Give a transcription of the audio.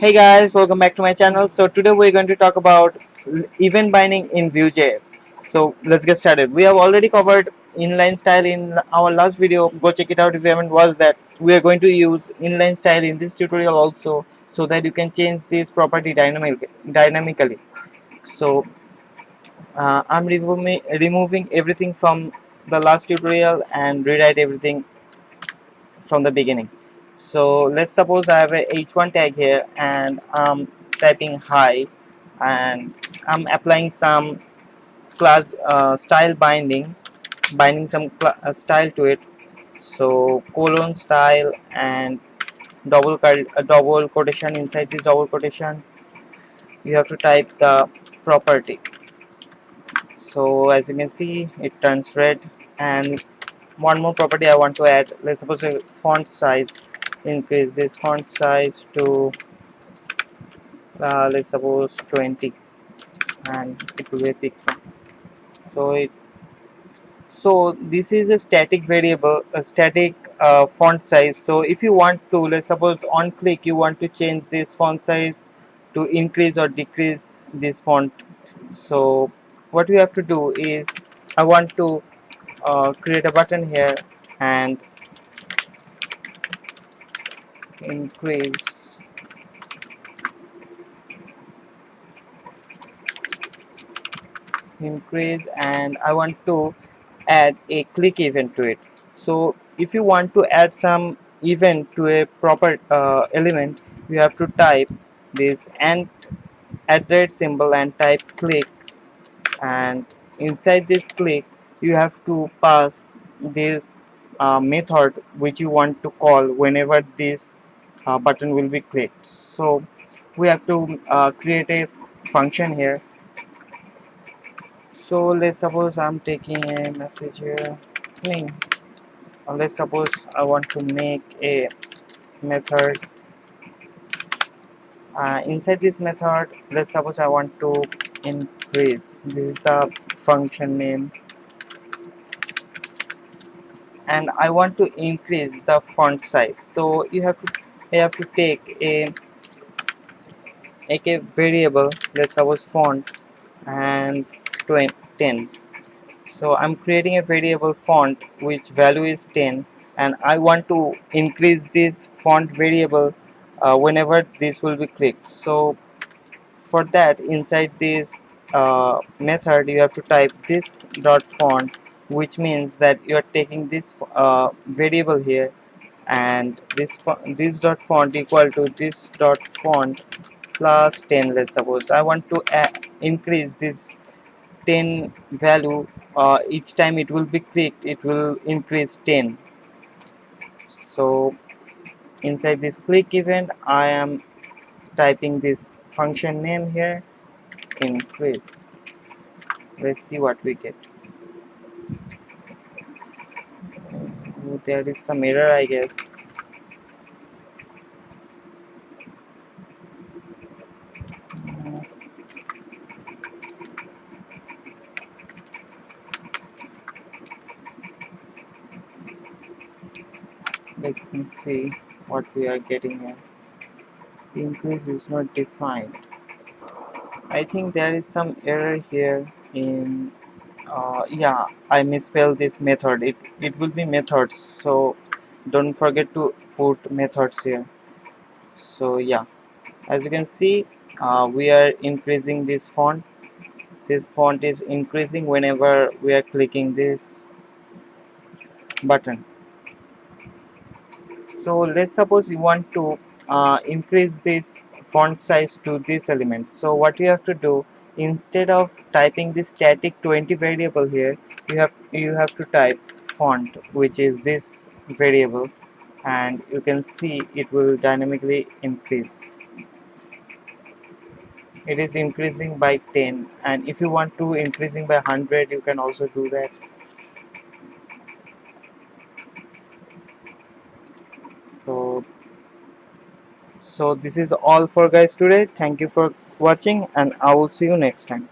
Hey guys, welcome back to my channel. So today we're going to talk about event binding in Vue.js. So let's get started. We have already covered inline style in our last video. Go check it out if you haven't watched that. We are going to use inline style in this tutorial also, so that you can change this property dynamically. So I'm removing everything from the last tutorial and rewrite everything from the beginning. So let's suppose I have a h1 tag here and I'm typing hi, and I'm applying some class style binding some style to it. So colon style and double quotation. Inside this double quotation you have to type the property. So as you can see, it turns red. And one more property I want to add. Let's suppose a font size. Increase this font size to let's suppose 20, and it will be a pixel. So this is a static variable, a static font size. So if you want to, let's suppose on click you want to change this font size to increase or decrease this font. So what we have to do is, I want to create a button here and increase and I want to add a click event to it. So if you want to add some event to a proper element, you have to type this and @ symbol and type click, and inside this click you have to pass this method which you want to call whenever this button will be clicked. So we have to create a function here. So let's suppose I'm taking a message here. Clean. Let's suppose I want to make a method. Inside this method, let's suppose I want to increase. This is the function name, and I want to increase the font size. So you have to take a variable. Let's suppose font and 10. So I'm creating a variable font which value is 10, and I want to increase this font variable whenever this will be clicked. So for that, inside this method you have to type this dot font, which means that you are taking this variable here, and this dot font equal to this dot font plus 10. Let's suppose I want to increase this 10 value. Each time it will be clicked, it will increase 10. So inside this click event I am typing this function name here, increase. Let's see what we get. Oh, there is some error, I guess. Let me see what we are getting here. Increase is not defined. I think there is some error here in yeah, I misspelled this method. It will be methods, so don't forget to put methods here. So yeah, as you can see, we are increasing this font. This font is increasing whenever we are clicking this button. So let's suppose you want to increase this font size to this element. So what you have to do, instead of typing this static 20 variable here, you have to type font, which is this variable, and you can see it will dynamically increase. It is increasing by 10, and if you want to increasing by 100, you can also do that. So this is all for guys today. Thank you for watching, and I will see you next time.